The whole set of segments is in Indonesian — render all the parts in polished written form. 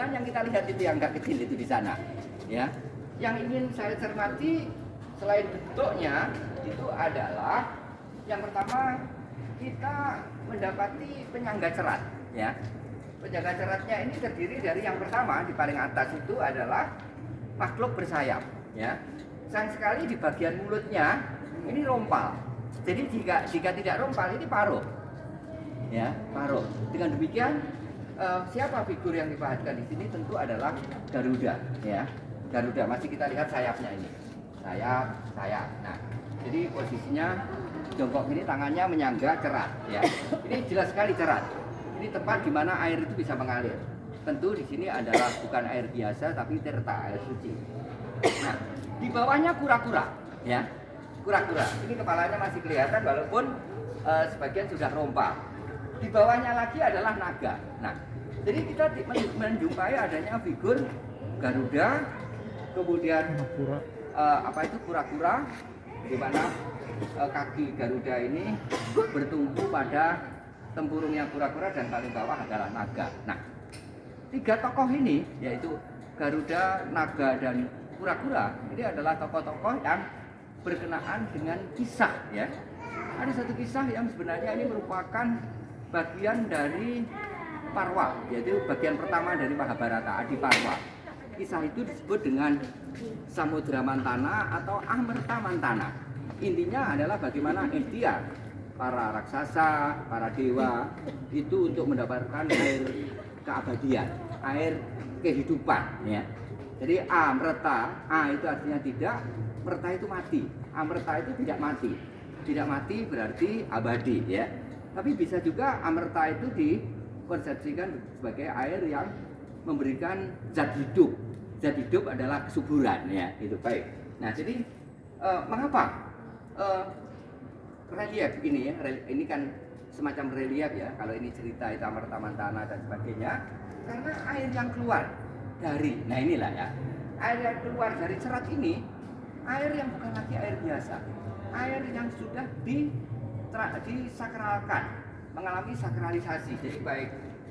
dengan yang kita lihat itu yang agak kecil itu di sana. Ya, yang ingin saya cermati selain bentuknya itu adalah yang pertama kita mendapati penyangga cerat. Ya, penyangga ceratnya ini terdiri dari yang pertama di paling atas itu adalah makhluk bersayap. Ya, sayang sekali di bagian mulutnya ini rompal. Jadi jika tidak rompal ini paruh. Ya, paruh. Dengan demikian siapa figur yang diperhatikan di sini tentu adalah Garuda, ya. Garuda masih kita lihat sayapnya ini. Sayap. Nah, jadi posisinya jongkok ini tangannya menyangga cerat, ya. Ini jelas sekali cerat. Ini tempat di mana air itu bisa mengalir. Tentu di sini adalah bukan air biasa tapi tirta, air suci. Nah, di bawahnya kura-kura, ya. Kura-kura. Ini kepalanya masih kelihatan walaupun sebagian sudah rompal. Di bawahnya lagi adalah naga. Nah, jadi kita menjumpai adanya figur Garuda, kemudian kura-kura, di mana kaki Garuda ini bertumpu pada tempurungnya kura-kura dan paling bawah adalah naga. Nah, tiga tokoh ini yaitu Garuda, naga dan kura-kura ini adalah tokoh-tokoh yang berkenaan dengan kisah, ya. Ada satu kisah yang sebenarnya ini merupakan bagian dari Parwa, yaitu bagian pertama dari Mahabharata, Adi Parwa. Kisah itu disebut dengan Samudra Mantana atau Amerta Mantana. Intinya adalah bagaimana ikhtiar para raksasa, para dewa itu untuk mendapatkan air keabadian, air kehidupan, ya. Jadi Amerta, A itu artinya tidak, Merta itu mati. Amerta itu tidak mati. Tidak mati berarti abadi, ya. Tapi bisa juga Amerta itu dikonsepsikan sebagai air yang memberikan zat hidup. Zat hidup adalah kesuburan, ya, itu baik. Nah, jadi mengapa relief ini, ya, ini kan semacam relief, ya. Kalau ini cerita itu Amerta Mantana dan sebagainya, karena air yang keluar dari, nah inilah, ya, air yang keluar dari cerat ini, air yang bukan lagi air biasa, air yang sudah disakralkan, mengalami sakralisasi. Jadi baik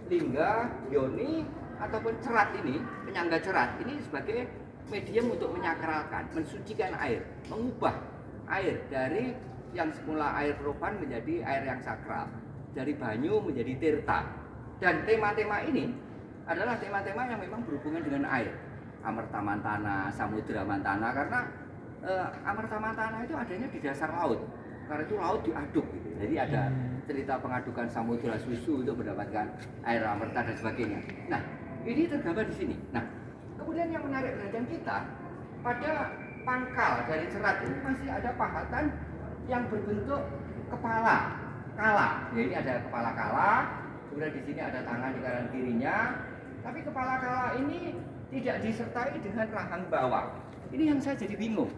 lingga, yoni ataupun cerat ini, penyangga cerat ini sebagai medium untuk menyakralkan, mensucikan air, mengubah air dari yang semula air keropan menjadi air yang sakral, dari banyu menjadi tirta. Dan tema-tema ini adalah tema-tema yang memang berhubungan dengan air. Amerta Mantana, Samudra Mantana, karena Amerta Mantana itu adanya di dasar laut. Karena itu laut diaduk gitu. Jadi ada cerita pengadukan samudra susu untuk mendapatkan air amerta dan sebagainya. Nah, ini tergambar di sini. Nah, kemudian yang menarik perhatian kita pada pangkal dari cerat ini masih ada pahatan yang berbentuk kepala kala. Ya, ini ada kepala kala, kemudian di sini ada tangan di kanan kirinya. Tapi kepala kala ini tidak disertai dengan rahang bawah. Ini yang saya jadi bingung.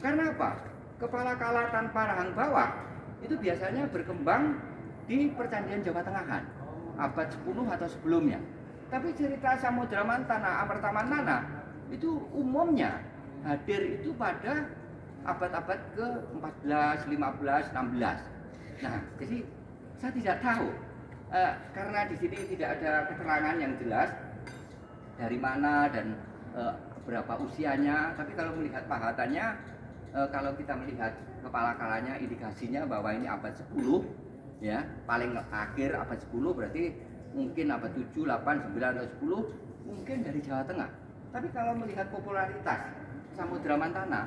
Karena apa? Kepala kala tanpa rahang bawah itu biasanya berkembang di percandian Jawa Tengahan abad 10 atau sebelumnya. Tapi cerita Samudra Mantana, Amerta Mantana itu umumnya hadir itu pada abad-abad ke-14, 15, 16. Nah, jadi saya tidak tahu karena di sini tidak ada keterangan yang jelas dari mana dan berapa usianya. Tapi kalau melihat pahatannya, kalau kita melihat kepala kalanya, indikasinya bahwa ini abad 10, ya, paling akhir abad 10 berarti mungkin abad 7, 8, 9 atau 10 mungkin dari Jawa Tengah. Tapi kalau melihat popularitas Samudra Mantana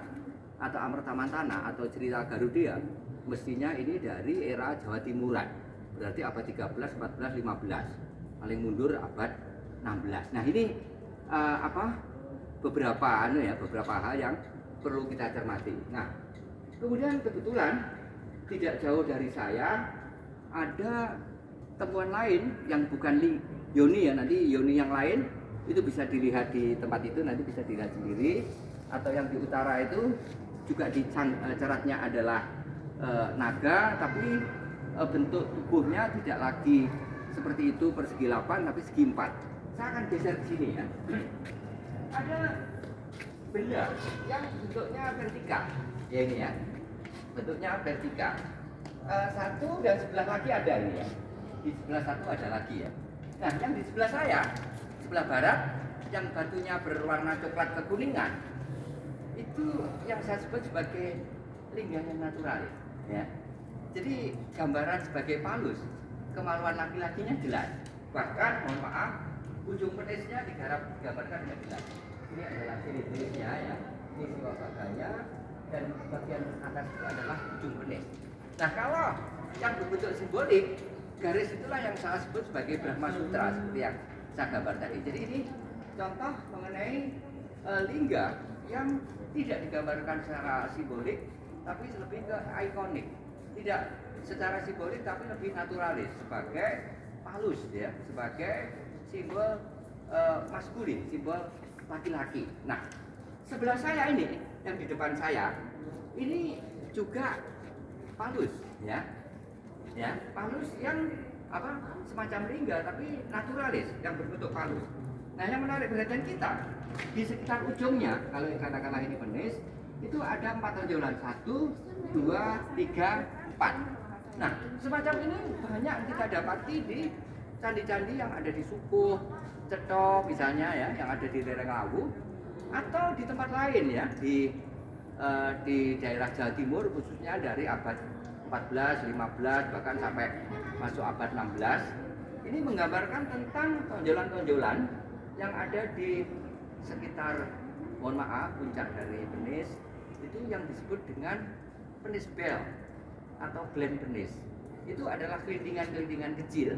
atau Amerta Mantana atau cerita Garuda, mestinya ini dari era Jawa Timuran. Berarti abad 13, 14, 15. Paling mundur abad 16. Nah, ini beberapa hal yang perlu kita cermati. Nah, kemudian kebetulan tidak jauh dari saya ada temuan lain yang bukan yoni, ya, nanti yoni yang lain itu bisa dilihat di tempat itu, nanti bisa dilihat sendiri. Atau yang di utara itu juga ceratnya adalah naga, tapi bentuk tubuhnya tidak lagi seperti itu persegi 8 tapi segi 4. Saya akan geser ke sini, ya. Ada benda yang bentuknya vertikal, ya, ini, ya, bentuknya vertikal. Satu dan sebelah lagi ada ini, ya, di sebelah satu ada lagi, ya. Nah, yang di sebelah saya sebelah barat yang batunya berwarna coklat kekuningan, itu yang saya sebut sebagai lingga yang naturalis. Ya. Jadi gambaran sebagai palus, kemaluan laki-lakinya jelas. Bahkan, mohon maaf, ujung penisnya digambarkan dengan jelas. Ini adalah silindrisnya ya, ini siwa baganya, dan bagian atas itu adalah ujung penis. Nah, kalau yang berbentuk simbolik, garis itulah yang saya sebut sebagai Brahma Sutra seperti yang saya gambar tadi. Jadi ini contoh mengenai lingga yang tidak digambarkan secara simbolik, tapi lebih ke ikonik. Tidak secara simbolik, tapi lebih naturalis sebagai palus ya, sebagai simbol maskulin, simbol laki-laki. Nah, sebelah saya ini, yang di depan saya, ini juga palus ya. Ya, palus yang semacam lingga tapi naturalis yang berbentuk palus. Nah, yang menarik perhatian kita di sekitar ujungnya, kalau katakanlah ini penis, itu ada 4 tonjolan, 1, 2, 3, 4. Nah, semacam ini banyak kita dapati di candi-candi yang ada di Sukuh, Cetho misalnya ya, yang ada di lereng Lawu, atau di tempat lain ya, di daerah Jawa Timur khususnya dari abad 14, 15, bahkan sampai masuk abad 16. Ini menggambarkan tentang tonjolan-tonjolan yang ada di sekitar, mohon maaf, puncak dari penis, itu yang disebut dengan penis bel atau gland penis. Itu adalah kelindingan-kelindingan kecil,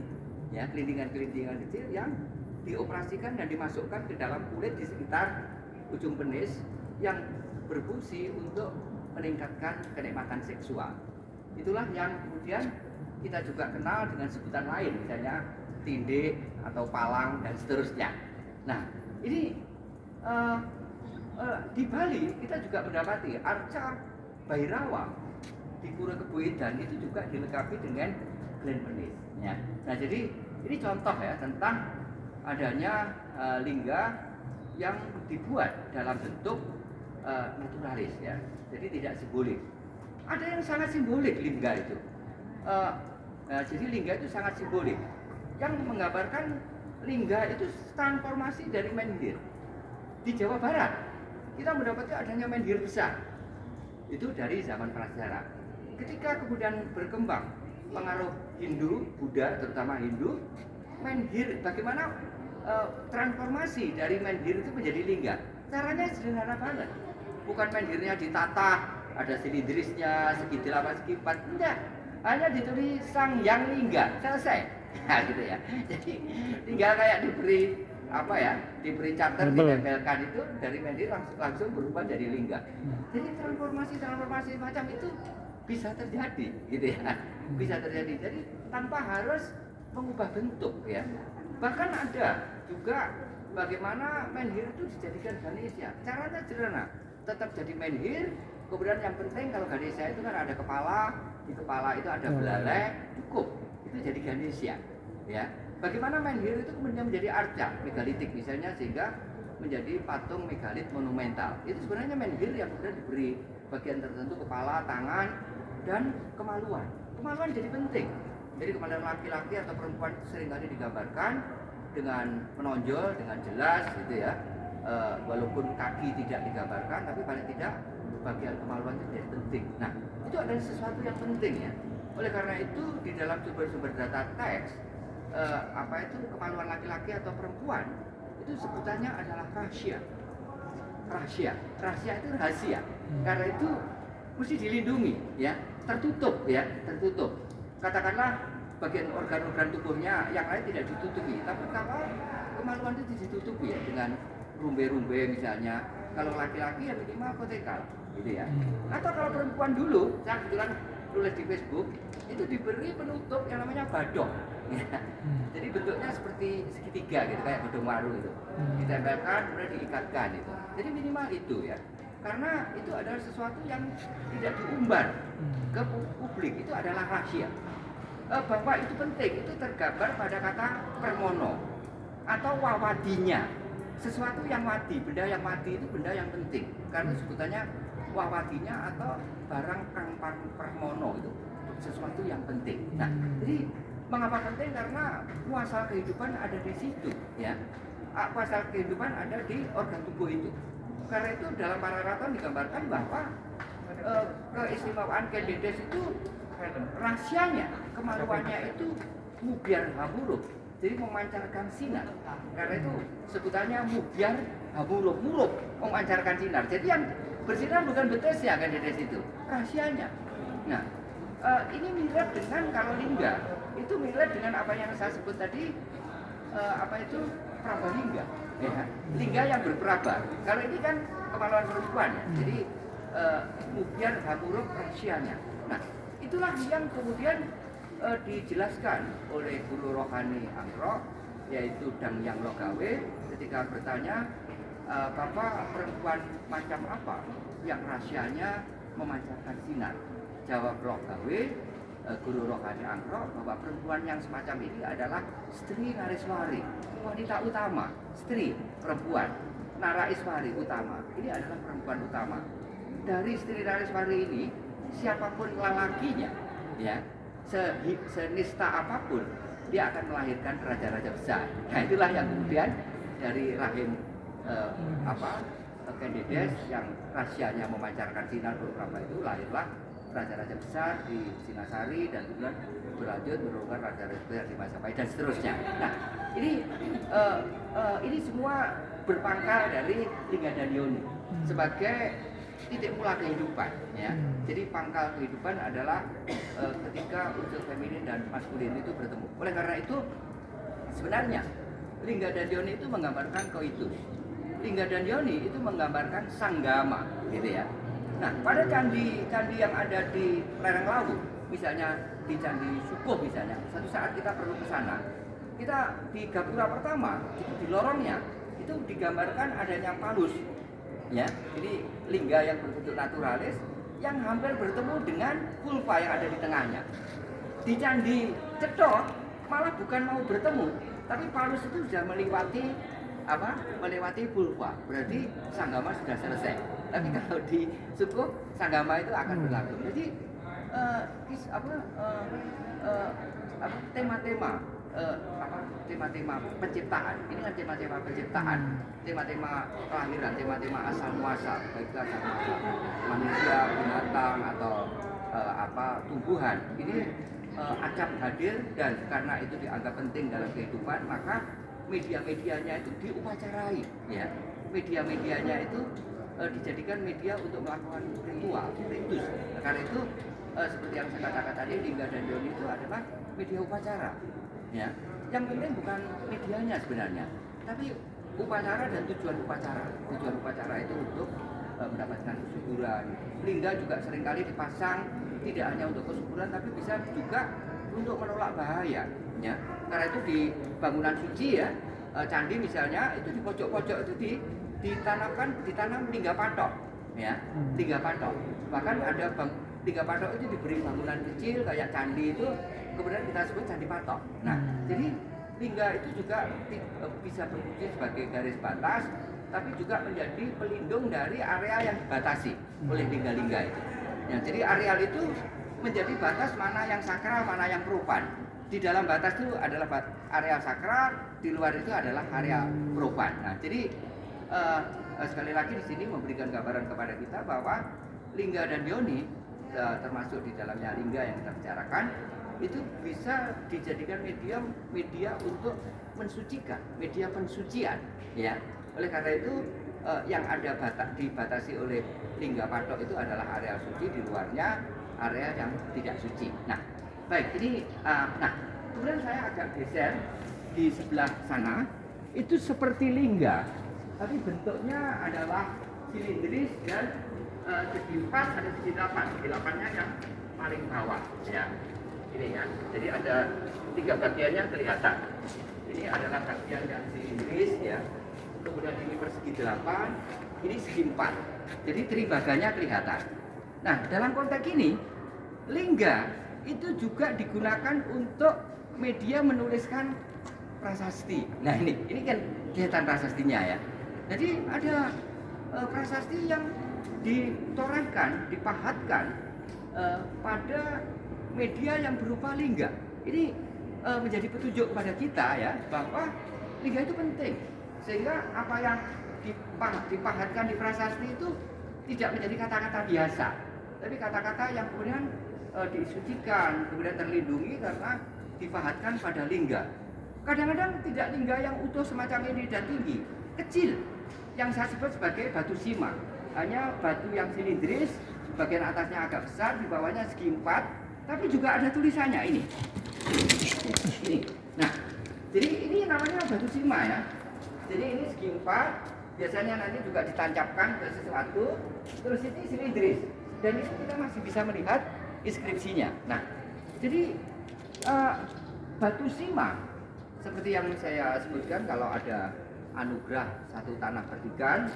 ya, kelindingan-kelindingan kecil yang dioperasikan dan dimasukkan ke dalam kulit di sekitar ujung penis yang berfungsi untuk meningkatkan kenikmatan seksual. Itulah yang kemudian kita juga kenal dengan sebutan lain, misalnya tindik atau palang dan seterusnya. Nah, ini di Bali kita juga mendapati arca Bhairawa di Pura Kebuitan itu juga dilengkapi dengan gland penis. Ya. Nah, jadi ini contoh ya tentang adanya lingga yang dibuat dalam bentuk naturalis ya, jadi tidak simbolik. Ada yang sangat simbolik lingga itu. Jadi lingga itu sangat simbolik, yang menggambarkan lingga itu transformasi dari menhir. Di Jawa Barat kita mendapati adanya menhir besar, itu dari zaman prasejarah. Ketika kemudian berkembang pengaruh Hindu, Buddha, terutama Hindu, menhir, bagaimana transformasi dari menhir itu menjadi lingga. Caranya sederhana banget, bukan menhirnya ditata, ada silindrisnya, segi 8, segi 4, enggak, hanya ditulis Sang Yang Lingga, selesai. Nah, gitu ya. Jadi tinggal kayak diberi charter, ditempelkan itu dari menhir langsung berubah jadi lingga. Jadi transformasi macam itu bisa terjadi, gitu ya. Bisa terjadi. Jadi tanpa harus mengubah bentuk ya. Bahkan ada juga bagaimana menhir itu dijadikan Ganesha. Caranya sederhana, tetap jadi menhir. Kemudian yang penting kalau Ganesha itu kan ada kepala, di kepala itu ada belalai, cukup, itu jadi Ganesha. Ya, bagaimana menhir itu kemudian menjadi arca megalitik misalnya, sehingga menjadi patung megalit monumental. Itu sebenarnya menhir yang kemudian diberi bagian tertentu, kepala, tangan, dan kemaluan. Kemaluan jadi penting. Jadi kemaluan laki-laki atau perempuan itu seringkali digambarkan dengan menonjol, dengan jelas, gitu ya. Walaupun kaki tidak digambarkan, tapi paling tidak bagian kemaluan itu jadi penting. Nah, itu adalah sesuatu yang penting ya. Oleh karena itu di dalam sumber-sumber data teks, kemaluan laki-laki atau perempuan itu sebutannya adalah rahasia. Rahasia itu rahasia. Karena itu mesti dilindungi, ya, tertutup. Katakanlah bagian organ-organ tubuhnya yang lain tidak ditutupi, tapi kalau kemaluan itu ditutupi ya dengan rumbe-rumbe misalnya. Kalau laki-laki ya minimal kotekal, gitu ya. Atau kalau perempuan dulu, saya kebetulan tulis di Facebook, itu diberi penutup yang namanya badok. Ya. Jadi bentuknya seperti segitiga gitu, kayak gedung waru itu. Ditempelkan, kemudian diikatkan itu. Jadi minimal itu ya. Karena itu adalah sesuatu yang tidak diumbar ke publik, itu adalah rahasia. Bahwa itu penting, itu tergambar pada kata permono atau wawadinya. Sesuatu yang wadi, benda yang wadi itu benda yang penting. Karena sebutannya wawadinya atau barang kang permono itu sesuatu yang penting. Nah, jadi mengapa penting? Karena muasal kehidupan ada di situ, ya. pasal kehidupan ada di organ tubuh itu. Karena itu dalam Pararaton digambarkan bahwa keistimewaan Kendedes itu rahasianya, kemaluannya itu mubiar haburuk, jadi memancarkan sinar. Karena itu sebutannya mubiar haburuk, muruk memancarkan sinar. Jadi yang bersinar bukan betesnya Kendedes itu, rahasianya. Nah, ini mirip dengan kalau lingga, itu mirip dengan apa yang saya sebut tadi, apa itu prabalingga, ya. Lingga yang berperaba. Kalau ini kan kemaluan perempuan, ya. Jadi mubiar hamuruk rahasianya. Nah, itulah yang kemudian dijelaskan oleh guru rohani Angkro, yaitu Dangyang Logawe, ketika bertanya, Bapak perempuan macam apa yang rahasianya memancarkan sinar? Jawab Logawe, guru rohani Angkro, bahwa perempuan yang semacam ini adalah Stri Nariswari, wanita utama, stri, perempuan, Naraiswari utama. Ini adalah perempuan utama. Dari Stri Nariswari ini, siapapun lelakinya, ya, senista apapun, dia akan melahirkan raja-raja besar. Nah, itulah yang kemudian dari rahim Kendedes yang rahasianya memancarkan sinar beberapa itu, lahirlah raja-raja besar di Singasari dan kemudian berlanjut merupakan raja-raja besar di Majapahit dan seterusnya. Nah, ini semua berpangkal dari Lingga dan Yoni sebagai titik mula kehidupan, ya. Jadi pangkal kehidupan adalah ketika unsur feminin dan maskulin itu bertemu. Oleh karena itu sebenarnya Lingga dan Yoni itu menggambarkan koitus. Lingga dan Yoni itu menggambarkan sanggama, gitu ya. Nah, pada candi-candi yang ada di lereng laut, misalnya di Candi Sukuh misalnya, suatu saat kita perlu ke sana. Kita di gapura pertama, itu di lorongnya, itu digambarkan adanya palus. Ya, ini lingga yang berbentuk naturalis yang hampir bertemu dengan pulpa yang ada di tengahnya. Di Candi Cetho malah bukan mau bertemu, tapi palus itu sudah melewati pulpa, berarti sanggama sudah selesai. Tapi kalau di Sukuh, sanggama itu akan berlangsung. Jadi tema-tema penciptaan. Ini kan tema-tema penciptaan, tema-tema kelahiran, tema-tema asal muasal, baik itu asal muasal manusia, binatang atau tumbuhan. Ini acap hadir, dan karena itu dianggap penting dalam kehidupan, maka media-medianya itu diupacarai, ya. Media-medianya itu dijadikan media untuk melakukan ritual, ritus. Karena itu seperti yang saya katakan tadi, Lingga dan Yoni itu adalah media upacara, ya. Yang penting bukan medianya sebenarnya, tapi upacara dan tujuan upacara. Tujuan upacara itu untuk mendapatkan kesuburan. Lingga juga seringkali dipasang tidak hanya untuk kesuburan, tapi bisa juga untuk menolak bahaya, ya. Karena itu di bangunan suci, ya, candi misalnya, itu di pojok-pojok itu ditanam lingga patok, ya, lingga patok. Bahkan ada lingga patok itu diberi bangunan kecil kayak candi itu, kemudian kita sebut candi patok. Nah, jadi lingga itu juga bisa berfungsi sebagai garis batas, tapi juga menjadi pelindung dari area yang dibatasi oleh lingga-lingga itu. Ya, jadi areal itu menjadi batas mana yang sakral, mana yang perupan. Di dalam batas itu adalah area sakral, di luar itu adalah area perupan. Nah, jadi sekali lagi di sini memberikan gambaran kepada kita bahwa Lingga dan Yoni, termasuk di dalamnya Lingga yang kita bicarakan, itu bisa dijadikan media untuk mensucikan, media pensucian, ya. Oleh karena itu yang ada dibatasi oleh Lingga patok itu adalah area suci, di luarnya area yang tidak suci. Nah, baik, ini kemudian saya agak geser di sebelah sana, itu seperti lingga, tapi bentuknya adalah silindris dan segi 4 ada segi 8. Segi 8-nya yang paling bawah, ya. Ini ya. Jadi ada 3 bagiannya kelihatan. Ini adalah bagian yang silindris, ya. Kemudian ini persegi 8, ini segi 4. Jadi tribaganya kelihatan. Nah, dalam konteks ini lingga itu juga digunakan untuk media menuliskan prasasti. Nah, ini kan kelihatan prasastinya, ya. Jadi ada prasasti yang ditorehkan, dipahatkan pada media yang berupa lingga. Ini menjadi petunjuk kepada kita, ya, bahwa lingga itu penting. Sehingga apa yang dipahatkan di prasasti itu tidak menjadi kata-kata biasa, tapi kata-kata yang kemudian disucikan, kemudian terlindungi karena dipahatkan pada lingga. Kadang-kadang tidak lingga yang utuh semacam ini dan tinggi, kecil, yang saya sebut sebagai batu sima. Hanya batu yang silindris, bagian atasnya agak besar, di bawahnya segi empat, tapi juga ada tulisannya ini. Ini. Nah, jadi ini namanya batu sima ya. Jadi ini segi empat, biasanya nanti juga ditancapkan ke sesuatu, terus ini silindris, dan itu kita masih bisa melihat inskripsinya. Nah, jadi batu sima seperti yang saya sebutkan, kalau ada anugerah satu tanah perdikan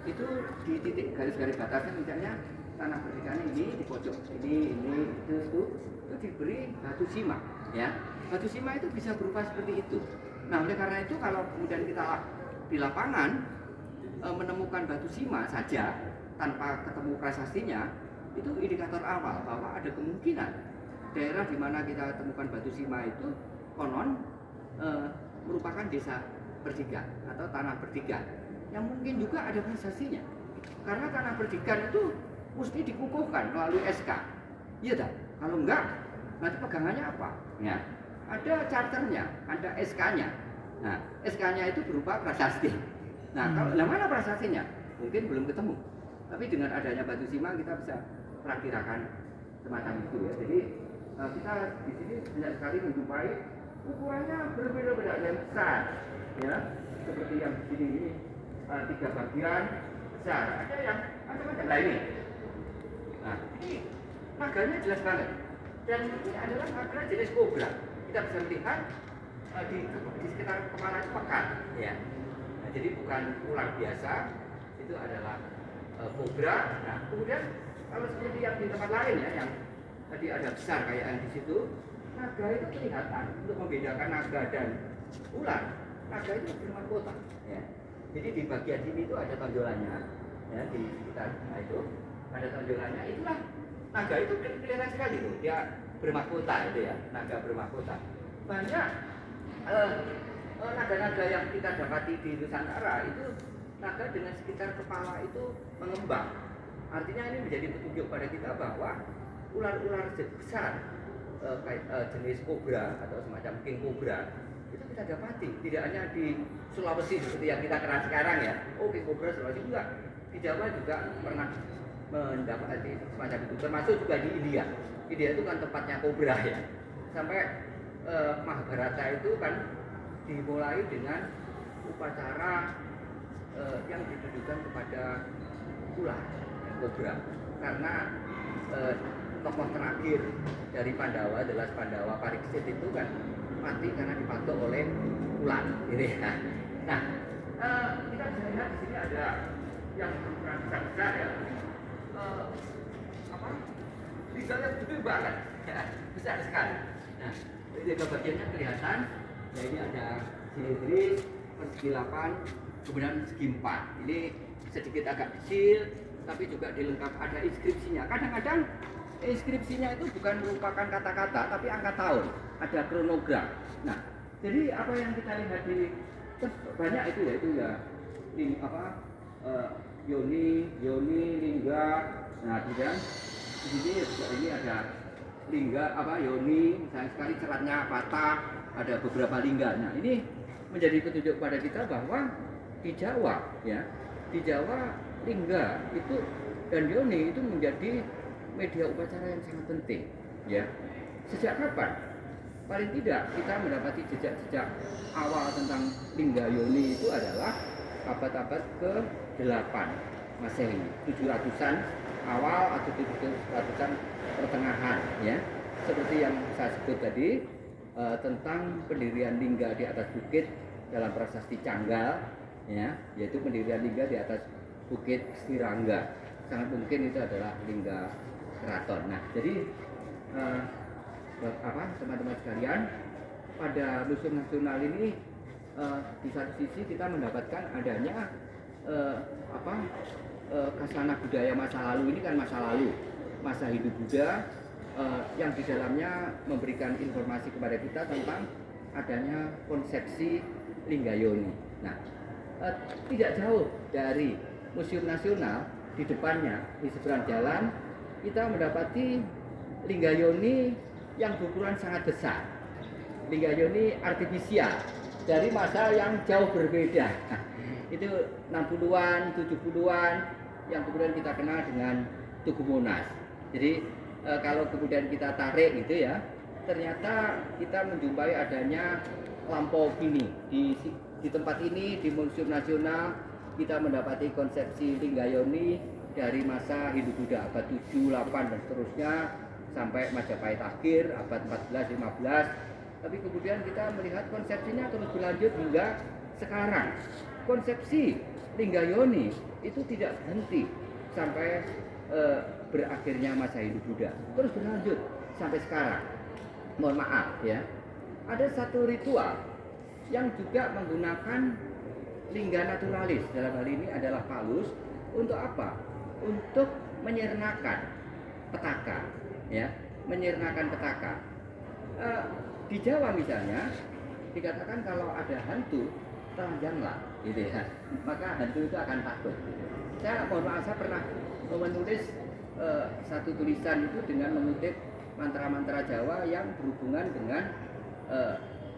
itu di titik garis-garis batasnya, misalnya tanah perdikan ini di pojok ini itu diberi batu sima ya. Batu sima itu bisa berupa seperti itu. Nah, oleh karena itu kalau kemudian kita di lapangan menemukan batu sima saja tanpa ketemu prasastinya, itu indikator awal bahwa ada kemungkinan daerah di mana kita temukan batu sima itu konon merupakan desa perdikan atau tanah perdikan yang mungkin juga ada prasastinya, karena tanah perdikan itu mesti dikukuhkan melalui SK, iya tak? Kalau enggak, nanti pegangannya apa? Ya, ada charternya, ada SK-nya. Nah, SK-nya itu berupa prasasti. Nah, kalau mana prasastinya? Mungkin belum ketemu. Tapi dengan adanya batu sima kita bisa perakirakan semacam itu ya. Jadi kita di sini banyak sekali menjumpai ukurannya berbeda-beda, yang besar, ya, seperti yang di sini ini 3 bagian besar. Ada yang macam-macam lainnya. Nah, ini naganya jelas banget. Dan ini adalah naga jenis kobra. Kita bisa melihat di sekitar kepala itu pekat, ya. Nah, jadi bukan ular biasa, itu adalah kobra. Nah, kemudian kalau seperti yang di tempat lain ya, yang tadi ada besar kayak yang di situ, naga itu kelihatan untuk membedakan naga dan ular. Naga itu bermahkota, ya. Jadi di bagian sini itu ada tonjolannya, ya, di sekitar itu ada tonjolannya. Itulah naga itu kelihatan sekali tuh, dia bermahkota itu ya, naga bermahkota. Banyak naga-naga yang kita dapati di Nusantara itu naga dengan sekitar kepala itu mengembang. Artinya ini menjadi petunjuk pada kita bahwa ular-ular besar jenis kobra atau semacam king kobra itu kita dapati tidak hanya di Sulawesi seperti yang kita kenal sekarang ya. Oh, king kobra Sulawesi juga, di Jawa juga pernah mendapati semacam itu, termasuk juga di India. India itu kan tempatnya kobra ya. Sampai Mahabharata itu kan dimulai dengan upacara yang ditujukan kepada ular kobra, karena tokoh terakhir dari Pandawa adalah Pandawa Pariksit itu kan mati karena dipatok oleh ular ini ya. Nah, kita bisa lihat di sini ada yang berukuran besar ya, lidah yang gede banget ya, besar sekali. Nah, dari bagiannya kelihatan ya, ini ada silindris persegi 8, kemudian segi 4. Ini sedikit agak kecil, tapi juga dilengkapi ada inskripsinya. Kadang-kadang inskripsinya itu bukan merupakan kata-kata, tapi angka tahun, ada kronogram. Nah, jadi apa yang kita lihat di banyak itu ya, ini apa, Yoni, Lingga. Nah, kemudian di sini juga ini ada Lingga apa Yoni, misalnya sekali ceratnya patah, ada beberapa lingga. Nah, ini menjadi petunjuk pada kita bahwa di Jawa ya, di Jawa lingga itu dan yoni itu menjadi media upacara yang sangat penting ya. Sejak kapan? Paling tidak kita mendapati jejak-jejak awal tentang lingga yoni itu adalah abad-abad ke-8 Masehi, 700-an awal atau 700-an pertengahan ya. Seperti yang saya sebut tadi tentang pendirian lingga di atas bukit dalam prasasti Canggal ya, yaitu pendirian lingga di atas Bukit Stirangga. Sangat mungkin itu adalah lingga keraton. Nah, jadi teman-teman sekalian, pada museum nasional ini di satu sisi kita mendapatkan adanya khazanah budaya masa lalu. Ini kan masa lalu, masa hidup Buddha, yang di dalamnya memberikan informasi kepada kita tentang adanya konsepsi lingga yoni. Nah, eh, tidak jauh dari Museum Nasional, di depannya di seberang jalan kita mendapati lingga yoni yang berukuran sangat besar. Lingga yoni artifisial dari masa yang jauh berbeda. Itu 60-an, 70-an yang kemudian kita kenal dengan Tugu Monas. Jadi kalau kemudian kita tarik gitu ya, ternyata kita menjumpai adanya lampau gini di tempat ini, di Museum Nasional kita mendapati konsepsi lingga yoni dari masa Hindu-Buddha abad 7, 8 dan seterusnya sampai Majapahit akhir abad 14, 15. Tapi kemudian kita melihat konsepsinya terus berlanjut hingga sekarang. Konsepsi lingga yoni itu tidak berhenti sampai berakhirnya masa Hindu-Buddha, terus berlanjut sampai sekarang. Mohon maaf ya, ada satu ritual yang juga menggunakan lingga naturalis, dalam hal ini adalah palus. Untuk apa? Untuk menyirnakan petaka ya, menyirnakan petaka. Di Jawa misalnya dikatakan kalau ada hantu telanjanglah gitu ya, maka hantu itu akan takut. Saya mohon maaf, saya pernah menulis satu tulisan itu dengan mengutip mantra-mantra Jawa yang berhubungan dengan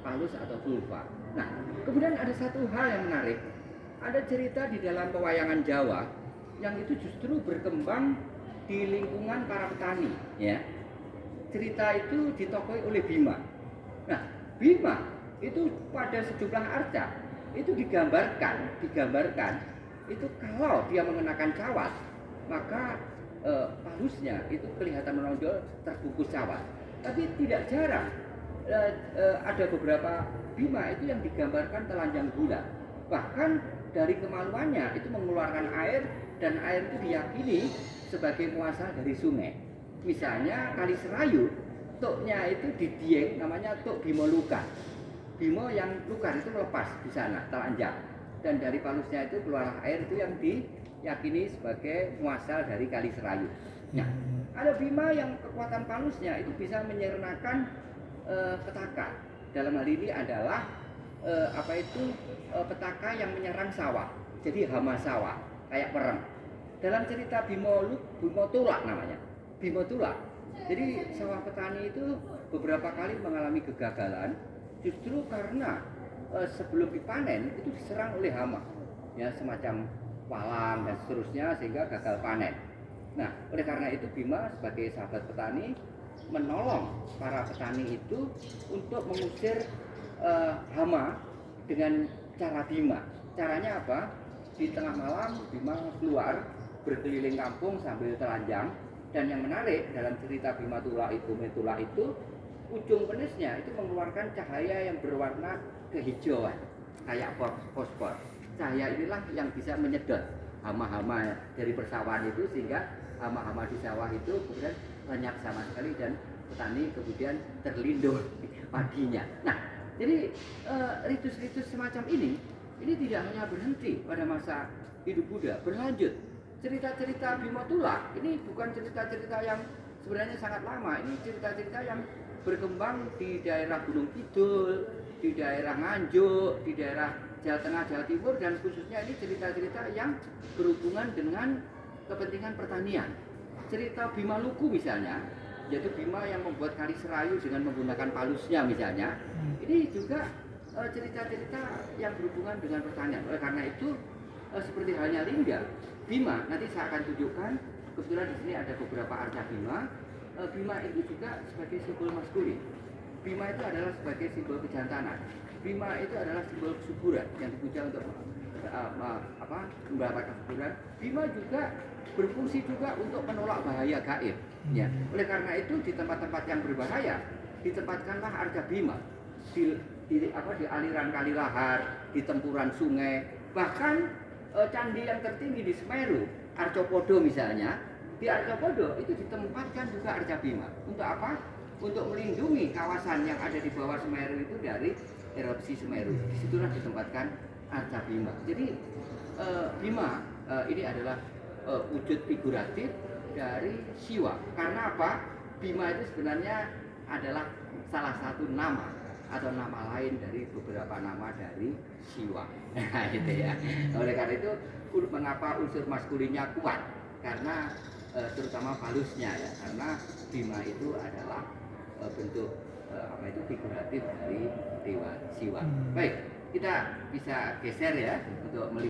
palus atau vulva. Nah, kemudian ada satu hal yang menarik. Ada cerita di dalam pewayangan Jawa yang itu justru berkembang di lingkungan para petani ya. Cerita itu ditokohi oleh Bima. Nah, Bima itu pada sejumlah arca itu digambarkan itu kalau dia mengenakan cawat, maka palusnya itu kelihatan menonjol terbungkus cawat. Tapi tidak jarang ada beberapa Bima itu yang digambarkan telanjang bulat. Bahkan dari kemaluannya itu mengeluarkan air, dan air itu diyakini sebagai muasal dari sungai. Misalnya Kali Serayu, tuknya itu di Dieng namanya tuk Bimo Luka. Bimo yang luka itu melepas di sana, telanjang. Dan dari palusnya itu keluar air itu yang diyakini sebagai muasal dari Kali Serayu. Nah, ada Bima yang kekuatan palusnya itu bisa menyernakan petaka. Dalam hal ini adalah petaka yang menyerang sawah. Jadi hama sawah, kayak pereng. Dalam cerita Bimo Tulak namanya. Bimo Tulak. Jadi sawah petani itu beberapa kali mengalami kegagalan justru karena sebelum dipanen itu diserang oleh hama. Ya, semacam walang dan seterusnya sehingga gagal panen. Nah, oleh karena itu Bima sebagai sahabat petani menolong para petani itu untuk mengusir hama dengan cara Bima. Caranya apa? Di tengah malam Bima keluar berkeliling kampung sambil telanjang, dan yang menarik dalam cerita Bima Tulak itu ujung penisnya itu mengeluarkan cahaya yang berwarna kehijauan kayak fosfor. Cahaya inilah yang bisa menyedot hama-hama dari persawahan itu, sehingga hama-hama di sawah itu kemudian lenyap sama sekali dan petani kemudian terlindung padinya. Nah, jadi ritus-ritus semacam ini tidak hanya berhenti pada masa hidup Buddha, berlanjut. Cerita-cerita Bima Tulak ini bukan cerita-cerita yang sebenarnya sangat lama. Ini cerita-cerita yang berkembang di daerah Gunung Kidul, di daerah Nganjuk, di daerah Jawa Tengah, Jawa Timur, dan khususnya ini cerita-cerita yang berhubungan dengan kepentingan pertanian. Cerita Bima Luku misalnya, yaitu Bima yang membuat Kali Serayu dengan menggunakan palusnya misalnya, ini juga cerita-cerita yang berhubungan dengan pertanian. Oleh karena itu seperti halnya lingga Bima, nanti saya akan tunjukkan. Kebetulan di sini ada beberapa arca Bima. Bima itu juga sebagai simbol maskulin. Bima itu adalah sebagai simbol kejantanan. Bima itu adalah simbol kesuburan yang dipuja untuk mendapatkan kesuburan. Bima juga berfungsi juga untuk menolak bahaya gaib. Ya. Oleh karena itu di tempat-tempat yang berbahaya ditempatkanlah arca Bima di aliran kali lahar, di tempuran sungai, bahkan candi yang tertinggi di Semeru, Arcopodo misalnya, di Arcopodo itu ditempatkan juga arca Bima. Untuk apa? Untuk melindungi kawasan yang ada di bawah Semeru itu dari erupsi Semeru. Disitulah ditempatkan arca Bima. Jadi Bima ini adalah wujud figuratif dari Siwa. Karena apa? Bima itu sebenarnya adalah salah satu nama atau nama lain dari beberapa nama dari Siwa. Nah, gitu ya. Oleh karena itu, mengapa unsur maskulinnya kuat? Karena terutama falusnya ya, karena Bima itu adalah bentuk apa itu figuratif dari dewa Siwa. Baik, kita bisa geser ya untuk melihat